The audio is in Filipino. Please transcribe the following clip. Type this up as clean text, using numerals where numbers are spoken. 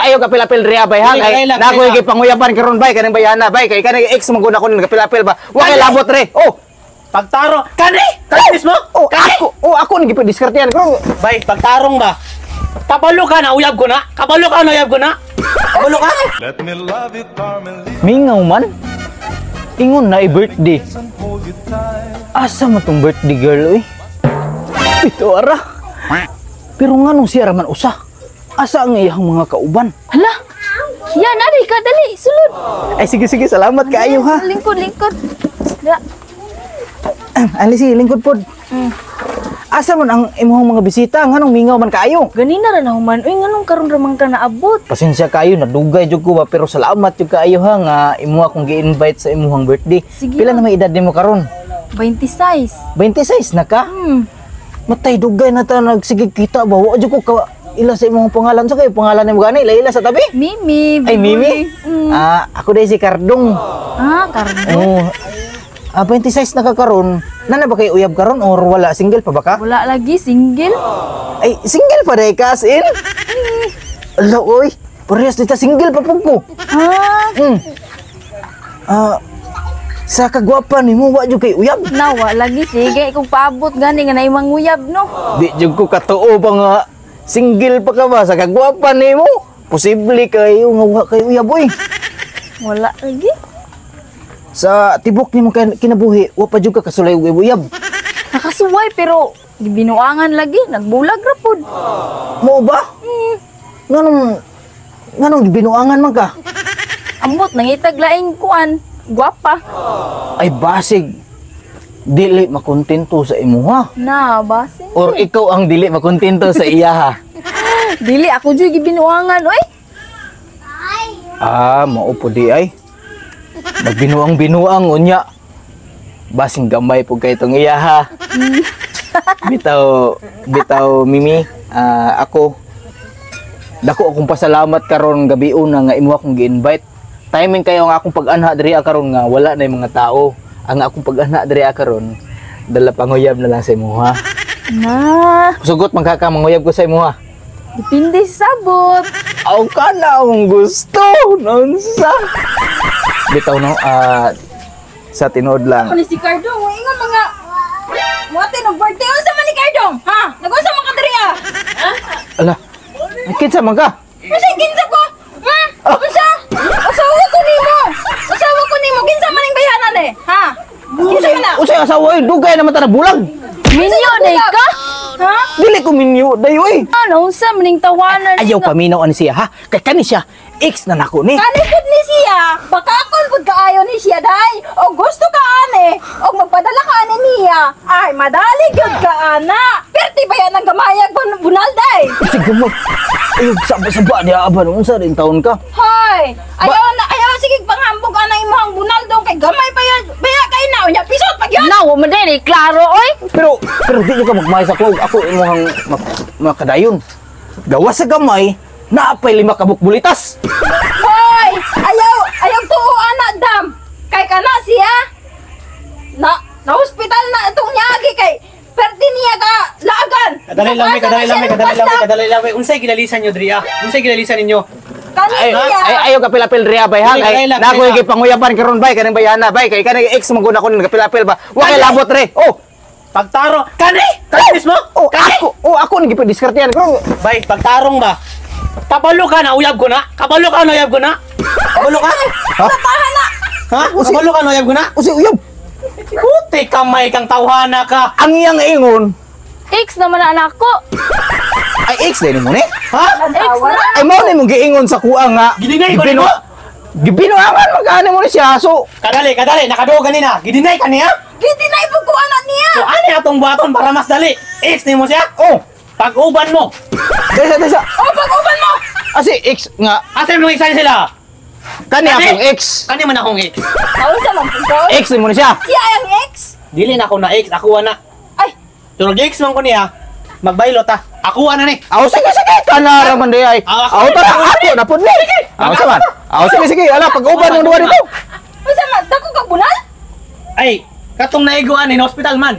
ayo kapil-apil riya bay ha. Kay nakoigi panguyaban karon bay kanang bayana bay kay kanang ex maguna ko kapil-apil ba. Wa kay labot re. Oh. Pagtaro. Kani mismo? Oh, ako nang gipidiskartehan ko. Bay, pagtarong ba? Kabalo ka na uyab ko na. Kabalo ka na uyab ko na. Kabalo ka. Mingaw man. Ingon na i-birthday. Asa mo tong birthday girl oy? Ito ara. Pero nganong siya raman usa? Asa ang iyang mga kauban? Hala. Yan, ari ka dali, sulod. Ay sige salamat kaayo ha. Lingkod. Ali sige lingkod pod. Asa man ang imong mga bisita nganong mingaw man kaayo? Ganina ra na human. Uy, nganong karon ra man ka naabot? Pasensya kayo, nadugay jud ko ba pero salamat jud kaayo ha nga imo akong gi-invite sa imong birthday. Sige Pila na may edad nimo karon? 26. 26 na ka? Matay dugay na ta nagsigig kita ba? Wa jud ko ka ila sa imong pangalan sa kay pangalan nimo gani ila sa tabi? Mimi. Ay Mimi. Ako dai si Cardong. Cardong. 26 na ka karon. Nana ba kay uyab karon or wala single pa ba ka? Wala lagi single. Ay single pa dai ka as in? Ala oy, parehas dita single pa pug ko. Sa kagwapa nimo wa jud kay uyab. Nawa lagi sige kung paabot gani nga naimang uyab no. Di jud ko katuo ba nga single pa ka ba sa kagwapa nimo? Posible kayo nga wa kay uyab oy. Wala lagi. Sa tibok nimo kinabuhi, wa pa jud ka kasulay og uyab. Nakasuway pero gibinuangan lagi, nagbulag ra pod. Mo ba? Nganong gibinuangan man ka? Ambot nangitag laing kuan, gwapa. Ay basig dili makontento sa imo ha. Na base. Or ikaw ang dili makontento sa iya ha. Dili ako jud gibinuangan oy. Mao po di ay. Nagbinuang-binuang unya. Basing gamay po kay itong iya ha. Bitaw Mimi, ako dako akong pasalamat karon gabi una nga imo akong gi-invite. Timing kayo ang akong pag-anha diri karon nga wala na yung mga tao. Ang akong pag-anha diri karon dala panguyab na lang sa imo ha. Sugot man ka manguyab ko sa imo ha. Depende sa sabot. Aw kana akong gusto nonsa. Bitaw no, sa tinood lang. Ano si Cardong? Ingon mga Muati nag-birthday unsa man ni Cardong? Ha? Nag-unsa man ka diri ah? Ala. Kinsa man ka? Unsa kinsa ko? Ha? Unsa? Asawa ko nimo. Asawa ko nimo kinsa man ning bayanan eh? Ha? Kinsa man na? Unsay asawa oy? Dugay naman ta na bulag. Minyo day ka? Ha? Dili ko minyo day oy. Ano unsa man ning tawanan? Ayaw paminaw ani siya ha. Kay kani siya ex na nako ni. Kani pud ni siya. Bakakon pud kaayo ni siya day. O gusto ka ani. O magpadala ka ani niya. Ay madali gyud ka ana. Perti ba yan ang gamayag bunal day? Sige mo. Ayog saba dia aban unsa rin taon ka? Hoy, ayaw sige panghambog ana imong bunal dong kay gamay pa yan. Baya kay na unya pisot pag yun. Nawo man dili klaro oy. Pero di ka magmay sa ko. Ako imong makadayon. Gawas sa gamay, naapay 5 ka bukbulitas. Hoy, ayaw tuo ana dam. Kay kana siya na hospital na itong nyagi kay perti niya ka laagan. Kadali lami. Unsay ginalisan nyo diri ah? Unsay ginalisan ninyo? Ayaw kapil-apil riya bay ha. Nakoigi panguyaban karon bay kanang bayana bay kay kanang ex maguna ko kapil-apil ba. Wa kay labot re. Oh. Pagtaro. Kani mismo? Ako nang gipidiskartehan ko. Bay, pagtarong ba? Kabalo ka na uyab ko na. Kabalo ka na uyab ko na. Kabalo ka? Ha? Ha? Kabalo ka na uyab ko na. Usi uyab. Puti kamay kang tawhana ka. Ang iyang ingon. Ex naman na anak ko. Ay ex din mo ni? Ha? Ex na. Ay mo ni mong giingon sa kuha nga. Gidinay ko nimo. Gibinuangan magani mo ni siya. So kadali nakaduo ganina. Gidinay ka niya? Gidinay po ko anak niya. So ani atong buhaton para mas dali. Ex nimo siya? oh, Pag-uban mo. desa. Pag-uban mo. Asi ex nga Asa mo isa sila? kani akong ex. Kani man akong ex. Unsa man po? Ex din mo ni siya. Siya ang ex. Dili na ako na ex, ako na. Ay, Turog ex man ko niya. Magbaylo ta. Ako na ni. Aw sige kana ra man day ay. Aw ta ako na pud ni. Aw sa man. Aw sige ala pag-uban ng duwa dito. unsa man dako ka bunal? Ay, katong naiguan in hospital man.